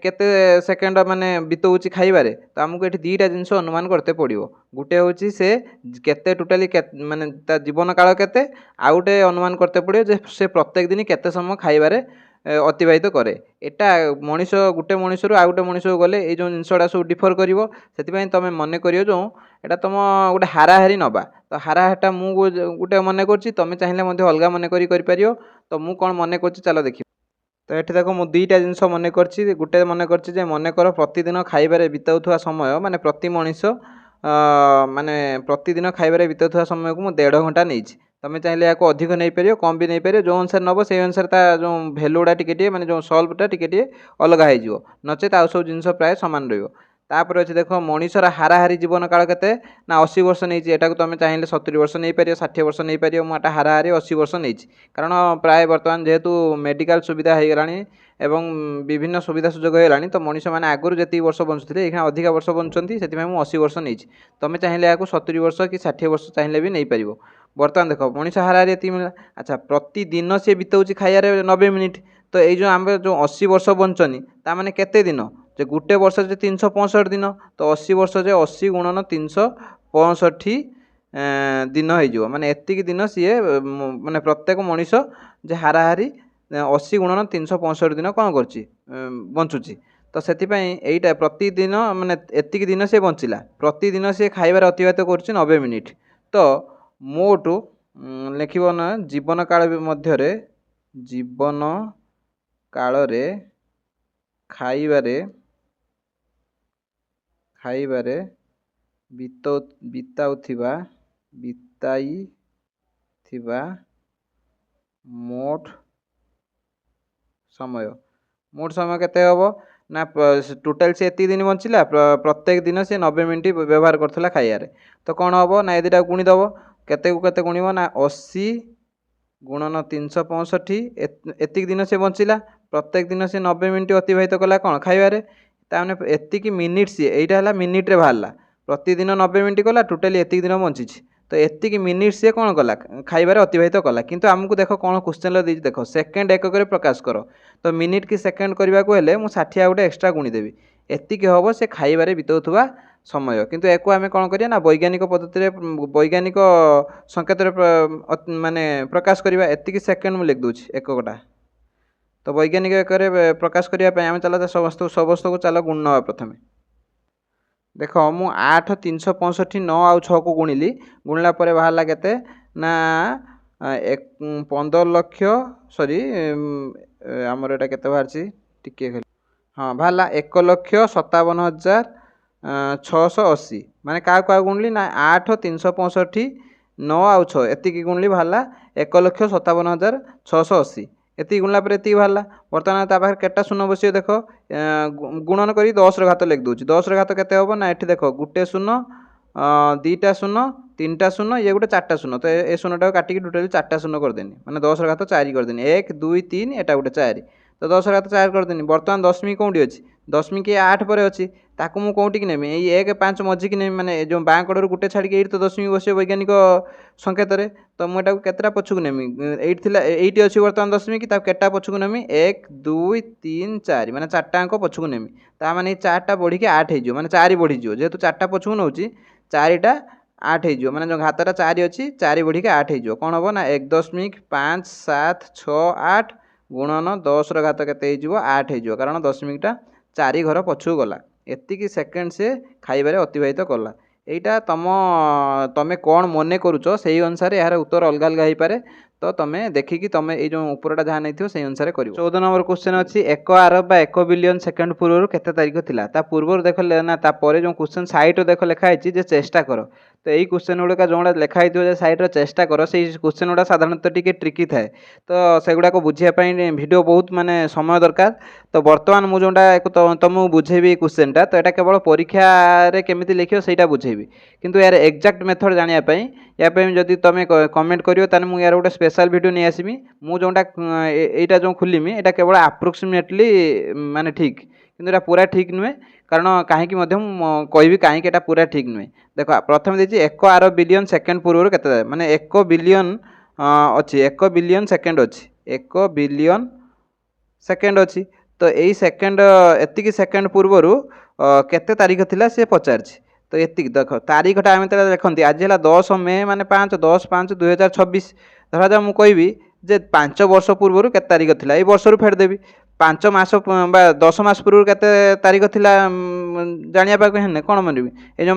केते सेकेंड माने बीतौची खाइबारे तो आमको ये दुईटा जिनस अनुमान करते पड़ो गोटे हूँ से केते टोटाली माने ता जीवन काल केते आ गोटे अनुमान करते पड़ो जे से प्रत्येक दिन केते समय खाइबारे अतिबाहित करे एटा मनीष गोटे मनीष रु आ गोटे मनीष को गले ये जो जिनसटा सब डिफर करिवो सेतिपई तमे मन करियो जो एटा तुम गोटे हाराहारी नबा तो हाराहारीटा मु गोटे मन करछि तमे चाहिले मध्ये अलगा मन करि परियो तो मु कोन मन करछि चलो देखि तो ये देख मुझे दुईटा जिनस मन कर गोटे मन कर मनकर प्रतिदिन खाइबार बीताउथुवा समय माने प्रति मनीष माने प्रतिदिन खाइबार बीताउथुवा समय को मुझे 1.5 घंटा नहीं तमें चाहिए या अधिक नहीं पार कम भी नहीं पार जो अनुसार नब से अनुसार जो भैल्यू गुड़ा टे माने जो सल्वटा टे अलग हो नचेत आउ सब जिन प्राय सामान रही तापर अच्छे देख मनीषर हाराहारी जीवन काल के ना 80 वर्ष नहीं एटा तुम चाहिए 70 वर्ष नहीं पार 60 वर्ष नहीं पार मुझे हाराहारी 80 वर्ष नहीं कारण प्राय बर्तमान जेहेतु मेडिकल सुविधा हो गलानी एवं विभिन्न सुविधा सुजोग होगा तो मनीष मैंने आगुरी जी वर्ष बंचुते ये अधिक वर्ष बंचुंट से मुझे 80 वर्ष नहीं तुम चाहिए या 70 वर्ष कि 60 वर्ष चाहिए भी नहीं पार बर्तमान देख मनीष हाराहारी ये मिला अच्छा प्रतिदिन सी बीताऊँ खाइबार 90 मिनिट तो ये जो आम जो 80 वर्ष बंचनी ताने केते दिन जे गोटे वर्ष जे 365 दिन तो 80 वर्ष जे 80 गुणन 365 दिन हो माने एतिक दिन सी माने प्रत्येक मनीष जे हाराहारी 80 गुणन 365 दिन कौन कर बंचुची तो से यहीटा प्रतिदिन माने एतिक दिन सी बंचला प्रतिदिन सी खाइबार अतिबाहित कर 90 मिनिट तो मोट लिखिब ना जीवन काल मध्य जीवन काल खाइबारे बिताउथिबा मोट समय केते हबो ना टोटाल से एति दिन बंचिला प्रत्येक दिन से 90 मिनिट व्यवहार करथला खाइबारे तो कौन हबो ना एदिटा गुणी दबो केते को केते गुणिबो ना 80 गुणन 365 एतिक दिन से बंचिला प्रत्येक दिन से 90 मिनिट अतिबाहित कला कौन खाइबारे ताने एतिक मिनिट सी एटा हला मिनिट रे बाहरला प्रतिदिन 90 मिनिट कला टोटाली एतिक दिन बंची तो एतिक मिनिट सी कौन कला खाइबारे अतिबाहित कला किंतु आमको देख कौन क्वेश्चन देख देख सेकेंड एकक प्रकाश कर तो मिनिट की सेकेंड करने को हेले मु 60 गोटे एक्सट्रा गुणीदेवी एतिक हम से खाइबारे बिताउथुवा समय किंतु एको आम कौन करिया ना वैज्ञानिक पद्धति वैज्ञानिक संकेत माने प्रकाश करवा एतिक सेकेंड मुझे लिख दूची एककटा तो वैज्ञानिक एक प्रकाश करने आम चल समस्त को चल गुण नवा प्रथम देख मु 8 365 9 आउ 6 को गुणिली गुणला बाहर केते ना 15 लक्ष सॉरी आमर एटा केते बाहर टिके हाँ बाहर 1,57,680 माने क्या गुणली ना 8 365 9 आउ 6 एतिकी गुणली बाहर 1,57,680 एति गुणला पर एति बाहर बर्तमान ता पाखे केटा शून्य बसियो देख गुणन करी 10 घात लिख दूची 10 घात केते हबो ना एठी देख गुटे शून्य दीटा शून्य तीनटा शून्य ये गोटे 4टा शून्य तो ए शून्यटा काटिकी टोटाली 4टा शून्य करदेनी माने 10 घात 4 करदेनी 1 2 3 एटा गोटे 4 तो 10 घात 4 करदेनी बर्तमान दशमिक कौटी अच्छी दशमिक 8 पर अच्छी ताकू मु कौटी की नेमी ये 1 5 मझी की नेमी माने जो बाँ कड़र गोटे छाड़ी ये तो दशमिक बस वैज्ञानिक संकेत तो मुझे केतटा पछक नेमी एटी अच्छी बर्तमान दशमिक केटा पछक नेमी 1 2 3 4 माने 4टा अंक पछक नेमी ता माने 4टा बढ़ी 8 हो माने 4 बढ़ी जेहेतु 4टा पछक नौची 4टा 8 हो माने जो घातटा 4 अच्छी 4 बढ़ी 8 हो कौन हम ना 1.5 7 6 8 गुणन 10 घात के 8 हो कारण दशमिकटा 4 घर पछू गला एतिकी सेकेंड से खाइबारे अतिबाहित कला यहीटा तुम कौन मन करुच से अनुसार यार उत्तर अलग अलग हो पारे तो तुम देखिकी तुम ये जो उपरटा जहाँ नहीं से अनुसार कर 14 नंबर क्वेश्चन अच्छी 1 अरब 1 बिलियन सेकेंड पूर्व केते तारीख थिला ता पूर्व देख ना तापर जो क्वेश्चन साइट देख लिखाई जे चेष्टा कर तो यही क्वेश्चन गुड़ाक जो लिखाई थो साइड्रे चेष्टा कर से क्वेश्चन गुड़ा साधारणतः टी ट्रिकी थाए तो सेगुड़ाक बुझापी वीडियो बहुत माने समय दरकार तो बर्तमान मुझा तुमको बुझेबी क्वेश्चनटा तो यहाँ केवल परीक्षा केमी लिखो सहीटा बुझेबी किंतु यार एक्जाक्ट मेथड जानापी यापाई जदि तुम कमेंट कर मुझे यार गोटे स्पेशल वीडियो नहीं आसमी मुझा यहाँ जो खोलमी यहाँ केवल अप्रोक्सीमेटली माने ठीक किंतु पूरा ठीक नुहे कारण कहीं कहि कहीं पूरा ठीक नुहे देख प्रथम देखिए 1 अरब बिलियन सेकेंड पूर्व के माने 1 बिलियन अच्छी 1 बिलियन सेकेंड अच्छी 1 बिलियन सेकेंड अच्छी तो यही सेकेंड एतिकी सेकेंड पूर्वर केते तारीख थिला से पचार तो ये देख तारीखटा आम देखते आज है 10 मे माने 5/10/5/2026 धरा जा मुझे कहि जे 5 वर्ष पूर्व के तारीख थिला ये वर्ष रू फेरदेवी 5 मास 10 मास पूर्व के तारीख थिला जानापी हेने कौन मनबी ये जो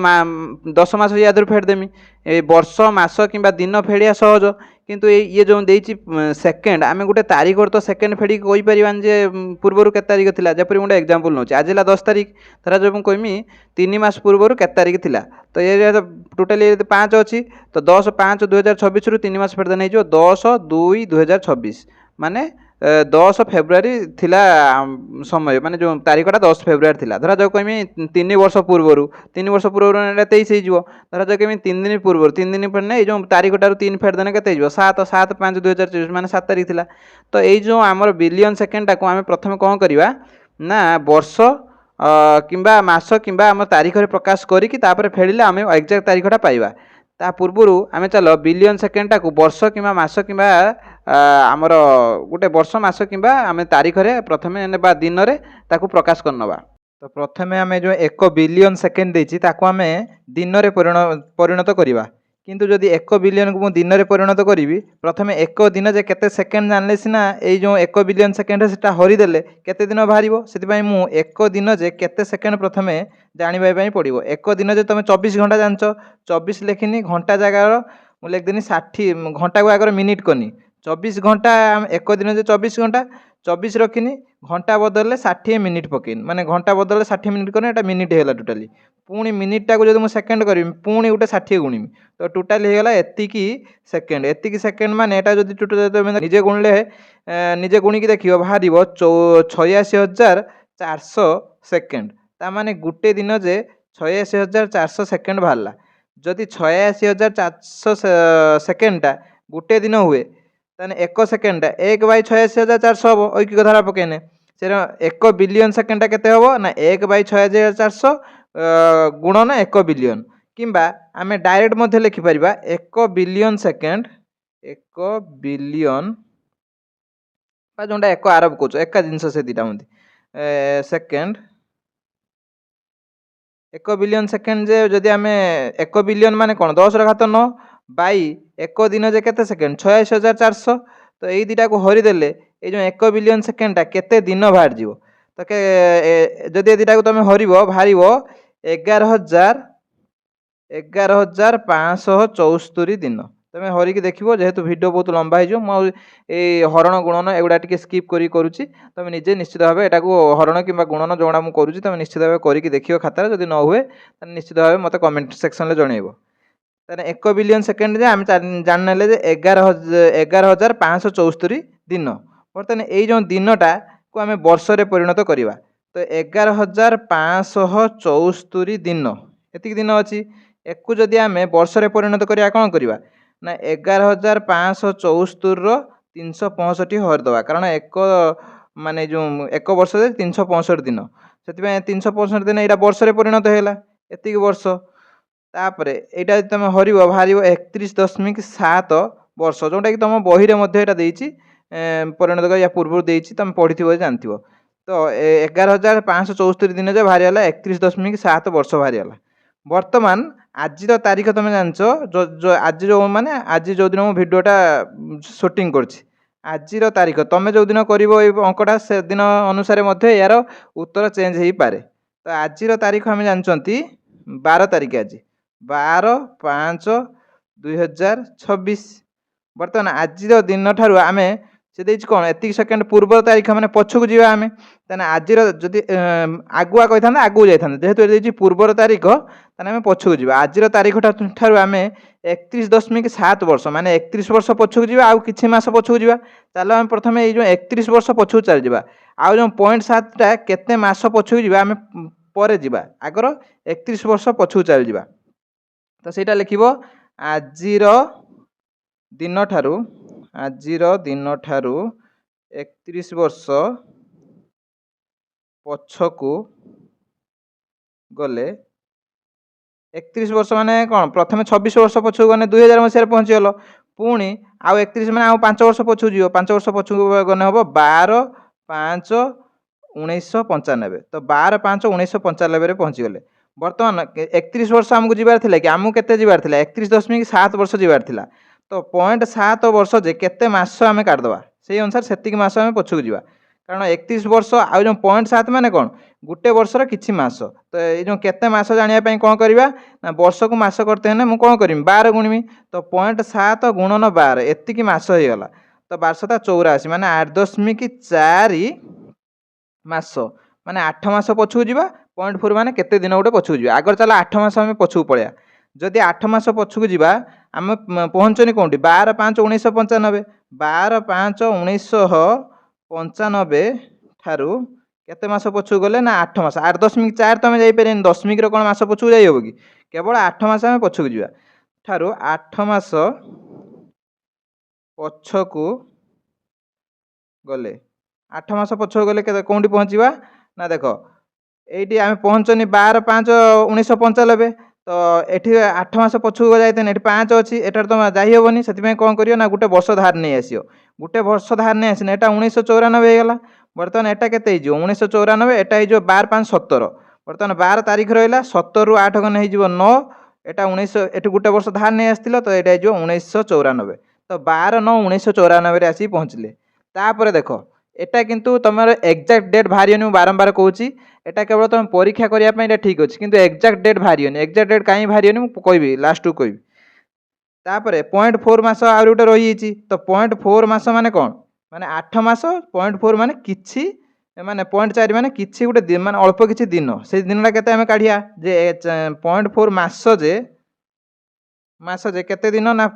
10 मास याद फेरदेमी ये वर्ष मास कि दिन फेड़िया सहज किंतु ये जो देती सेकेंड आम गोटे तारीख तो सेकेंड फेड़ी कहींपारान जे पूर्वर के तारीख थिला जपरी गोटे एग्जांपल नौ आज है 10 तारीख धरा जो मुझे कहमी 3 मास पूर्व के तारीख थिला तो ये टोटाली 5 अच्छी तो 10/5/2026 रु 3 मास फेरदेन हो 10/2/2026 माने 10 फेब्रुआरी थिला समय माने जो तारीखटा 10 फेब्रुआरी थिला धरा जाओ कमी 3 वर्ष पूर्वर 3 वर्ष पूर्व 23 हो धरा जाओ कमी 3 दिन पूर्व 3 दिन पर जो तारीखटार 3 फेरदेन के 7/5/2024 माने 7 तारीख थिला तो ये जो आमर बिलियन सेकेंडटा को आम प्रथम कौन करवा ना वर्ष किंबा मास किंबा आम तारीख प्रकाश करिकी फेरिले आम एक्जाक्ट तारीखटा पाइबा ता पूर्वर आम चल बिलियन सेकेंडटा को वर्ष किंबा मास किंबा आमर गोटे वर्ष मास किंबा आम तारीख प्रथम बा दिन में ताकू प्रकाश करनवा तो प्रथमे आम जो 1 बिलियन सेकेंड देछि ताकू आम दिन में परिणत करवा किंतु जदि 1 बिलियन को मु दिन में परिणत करी प्रथमे 1 दिन जे केते सेकेंड जानले सिना ये जो 1 बिलियन सेकेंड से हरिदेले केते दिन बाहर से मु 1 दिन जे केते सेकेंड प्रथमे जानापी पड़ो 1 दिन जे तुम 24 घंटा जानच 24 लिखिनी घंटा जगार मुझे लिखदेनी 60 घंटा को आगर मिनिट कनी 24 घंटा 1 दिन जे 24 घंटा 24 रखिनी घंटा बदलले 60 मिनिट पकेन माने घंटा बदलले 60 मिनिट कने एटा मिनिट हेला टोटाली पुणी मिनिटा को जो सेकेंड करी पुणी गोटे 60 गुणिमी तो टोटाल होगा एतिकी सेकेंड माने एटा जदि टोटाल निजे गुणले निजे गुणिकी देखियो बाहर 86,400 सेकेंड तामाने गुटे दिन जे 86,400 सेकेंड बाहरला जदि 86,400 सेकेंडटा गुटे दिन हुए ताने 1 सेकेंड 1/86,400 हम ऐकिक धारा पकेने से 1 बिलियन सेकेंडटा केते हम ना 1/86,400 गुणन 1 बिलियन किंबा आम डायरेक्ट मध्य लिखिपर 1 बिलियन सेकेंड 1 बिलियन जो 1 अरब कौच एका जिनस से दीटा हमें सेकेंड 1 बिलियन सेकेंड जे जदि आम 1 बिलियन माने कौन 10 घात 9 बाई 1 दिन जे केते सेकेंड 86,400 तो यही दुटा को हरिदेले ये जो 1 बिलियन सेकेंडटा केते दिन बाहर जीवो तो जदि दुटा को तुम हर बाहर 11,574 दिन तुम हरिकी देखो जेहेतु वीडियो बहुत लंबा हो हरण गुणन एगुड़ा टी स्कीप करुच्ची तुम निजे निश्चित भाव यहाँ हरण कि गुणन जोड़ा मुझे करुच्ची तुम निश्चित भाव करके देखियो खातार जदि न हुए निश्चित भाव मत कमेंट सेक्शन में जनइब तेना 1 बिलियन सेकेंड जे आम जान ना 11,574 दिन बर्तमान यही जो दिनटा को आम वर्ष में परिणत करवा तो 11,574 दिन एतिक दिन अच्छी एक जदि आम वर्ष में परिणत करवा कौन करवा ना 11,574 365 हरदवा कारण एक माने जो 1 वर्ष 365 दिन से 365 दिन यहाँ वर्ष में परिणत होगा एतिक वर्ष तापर यहाँ तुम हर बाहर 31.7 वर्ष जोटा कि तुम बही में परिणत कर या पूर्व देती तुम पढ़ी जानती तो 11,574 दिन जो बाहरी 31.7 वर्ष बाहरी बर्तमान आज तारीख तुम जान आज जो माने आज जो दिन मो भिडटा शूटिंग कर तारीख तुम जो दिन कर अंकटा से दिन अनुसार यार उत्तर चेंज हो पारे तो आज तारीख आम जानते 12 तारीख आज 12/5/2026 बर्तमान आज दिन ठारू आम से देखिए कौन एति सेकेंड पूर्व तारीख मैंने पछक जावा आम तेना आज जदि आगुआ कही था आगू जाता जेहेतु ये पूर्वर तारीख आम पछक जा आज तारीख ठारू आम 31.7 वर्ष माने 31 वर्ष पछक जा आउ कि मास पछक जा चलो आम प्रथम ये 31 वर्ष पछक चल जा आउ जो 0.7टा केते मास पछक जा आम पर जा आगर 31 वर्ष पछक चल जा तो सहीटा लिखिबो आजिर दिन ठारू आजिर दिन ठारू 31 वर्ष पछकू गले 31 वर्ष माने कौन प्रथम 26 वर्ष पछकू गने 2000 मसीह पहुँची गल पुणी आउ 31 माने आउ 5 वर्ष पछकू जीव 5 वर्ष पछकू गने हम 12/5/1995 तो 12/5/1995 पहुँची गले बर्तमान 31 वर्ष आमको जीवार थिला कि आमको केते जीवार थिला 31.7 वर्ष जीवार थिला तो 0.7 वर्ष जे केते मास आमे काटदवा से अनुसार सेतिक मास आमे पछकू जीवा कारण 31 वर्ष आउ जो 0.7 माने कौन गोटे वर्षर किछि मास तो ये जो केते मास जानिया पई कोन करबा ना वर्ष को मास करते हैं मु कोन करमी 12 गुणिमी तो 0.7 गुणन 12 एतिकी मास हो गला तो 1284 माने 8.4 मास माने 8 मास पछकू जीवा 0.4 माने केते दिन गोटे पछकू जीवा आगर चला 8 मास आमे पछकू पळिया जदि 8 मास पछकू जीवा आम पहुँचनी कौटी 12/5/1995 12/5/1995 ठारू केते मास पछकू गले ना 8 मास 8.4 तो आम जाइपर दशमिक कौन मास पछकू जाई हम कि केवल 8 मास आम पछकू जीवा ठारू 8 मास पछकू गले 8 मास पछकू गले कौटी पहुँचवा ना देख ये आम पहुँचनी 12/5/1995 तो ये 8 मास पछकू जाते ये 5 अच्छी एटार तो जाइबनी से कौन कर ना गोटे वर्ष धार नहीं आस गोटे वर्ष धार नहीं आसना यहाँ 1994 होगा बर्तमान एटा केते 1994 एटा हो 12/5/17 बर्तमान 12 तारीख रहा 17 रु 8 गने हो 9 एटा 19 एट गोटे वर्ष धार नहीं आसला तो यहाँ हो 1994 तो 12/9/1994 आसी पहुँचले तापर देख एटा किंतु तुम एक्जाक्ट डेट बाहर बारंबार कहूँ एटा केवल तुम परीक्षा करने ठीक अच्छे किंतु एक्जाक्ट डेट बाहर एक्जाक्ट डेट कहीं बाहर मुझे लास्ट को कह तापर 0.4 मास आ गोटे रही तो 0.4 मास माने कौन माने 8 मास 0.4 माने किछि माने 0.4 माने किछि गोटे दिन माने अल्प किछि दिन से दिनटा केते आमे काढिया जे 0.4 मास जे केते दिन ना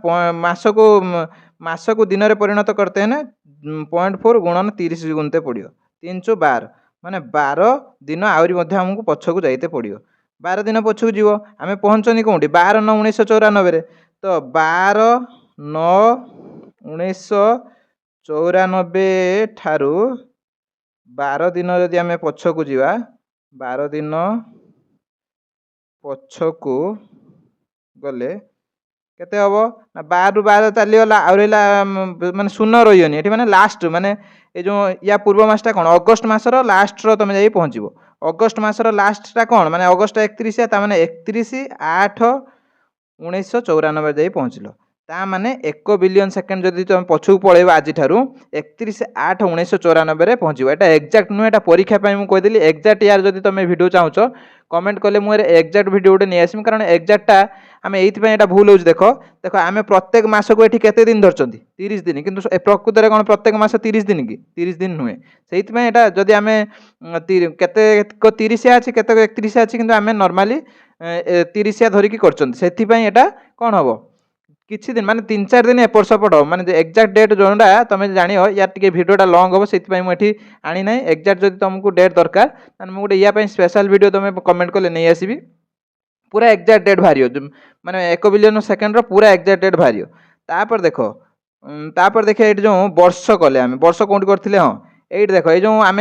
मास को दिन रे परिणत करते हैं ना 0.4 गुणन 30 गुणते पड़ियो 312 माने 12 दिन आउरी मध्य हमको पछकू जाइते पड़ियो 12 दिन पछकू जीवो आमे पहुँचनी कोठी 12/9/1994 तो 12/9/1994 ठारू 12 दिन जदि आमे पछकू जीवा 12 दिन पछकू गले केते हबो ना 12 रु 12 चलीगला आ माने शून्य रहीनी ये माने लास्ट माने ये जो या पूर्व मासटा कौन अगस्ट मासर लास्ट रो तुम जाई पहुँचबो अगस्ट मासर लास्टटा कौन माने अगस्ट 31 ता माने 31/8/1994 जाई पहुँचल ता माने 1 बिलियन सेकेंड जदि तुम पछकू पळेबो आज ठारू 31/8/1994 पहुँचबो एटा एक्जाक्ट नुह एटा परीक्षा पई मु कहदेली एक्जाक्ट यार जदि तुम वीडियो चाहूच कमेंट कले मुझे एक्जाक्ट वीडियो गोटे नहीं आसमी कारण एक्जाक्टा आम ये भूल हो देख देख आम प्रत्येक मास को ये केते दिन धरचंती 30 दिन किंतु प्रकृत में कौन प्रत्येक मास 30 दिन कि 30 दिन नुहे से जदि आम केते 30 अच्छी केते 31 अच्छी किंतु आम नॉर्मली 30 धरिकी कर कौन हम किछि दिन माने 3-4 दिन एपट सपट हो माने एक्जाक्ट डेट जोटा तुम जान यार टे भिडियोटा लंग हम से मुझे आनी ना एक्जाक्ट जब तुमको डेट दरकार मुझे गोटे या स्पेशल वीडियो तुम कमेंट कले नहीं आसबि पूरा एक्जाक्ट डेट बाहर माने 1 बिलियन सेकेंड पूरा एक्जाक्ट डेट बाहर तापर देख ये जो वर्ष कले आम वर्ष कौट करते हाँ ये देख ये जो आम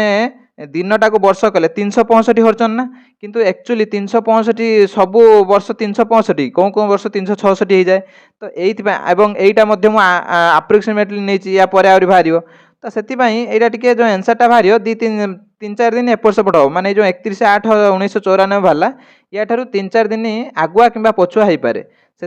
दिनटा को वर्ष कले 365 हरचन ना किंतु एक्चुअली 365 सबू वर्ष 365 कौन कौन वर्ष 366 हो जाए तो यहीटा आप्रोक्सीमेटली नहीं या बाहर तो से टी जो एनसरटा बाहर 3-4 दिन एपट सेपट हो माने जो 31/8/1994 बाहर या 3-4 दिन आगुआ कि पछुआ हो पाए से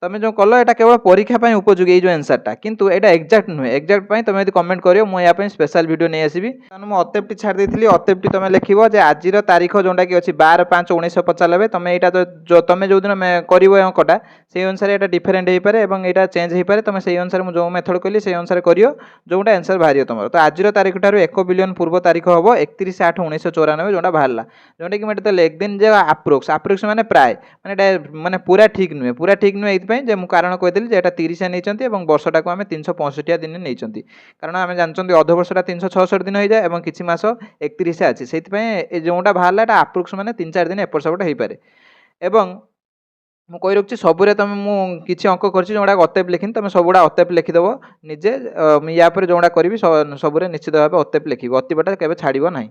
তুমি जो कल एटा केवल परीक्षा ପାଇଁ उपयोगी ये जो आंसर टा किंतु एटा एग्जैक्ट नुहे एग्जैक्ट ପାଇଁ तुम यदि कमेंट करियो मु या ପାଇଁ स्पेशल वीडियो नै आसीबी तानु मु अतेप्टी छाड़ देथिली अतेप्टी तुम लिखिबो जे आजिर तारीख जोंडा कि अछि 12/5/1995 तुम एटा जो तुम जो दिन करिवो अंकटा से अनुसार एटा डिफरेंट हे पारे एवं एटा चेंज हे पारे तुम से अनुसार मु जो मेथड कहली से अनुसार करियो जोंडा आंसर भारियो तुमरो तो आजिर तारीख ठारू 1 बिलियन पूर्व तारीख हबो 31/8/1994 जोंडा भारला जोंडा कि मते एक दिन जे अप्रोक्स माने प्राय माने पूरा ठीक नुहे एइतपै जे मु कारण कहदेली जे एटा 30 नै वर्षटा को आम 365 दिन नहीं कारण आम जानते अर्ध वर्षटा 366 दिन हो जाए और किसी मास 31 अच्छी से जोटा बाहर एटा अप्रोक्स माने 3-4 दिन एपट सेपट हो पारे एवं मु कही रखी सबुरे तुम किसी अंक कर जोड़ा अतेप लिखी तुम सबुड़ा अतेप लिखिदेव निजे या जोड़ा करी सबुरे निश्चित भाव अतेप लिखी अतिबाटा केवे छाड़ब ना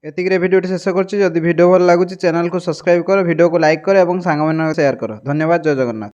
एतिक भिडियो शेष कर भिडियो भल लगुच चैनल को सब्सक्राइब कर भिडियो को लाइक कर और सांग शेयर कर धन्यवाद जय जगन्नाथ।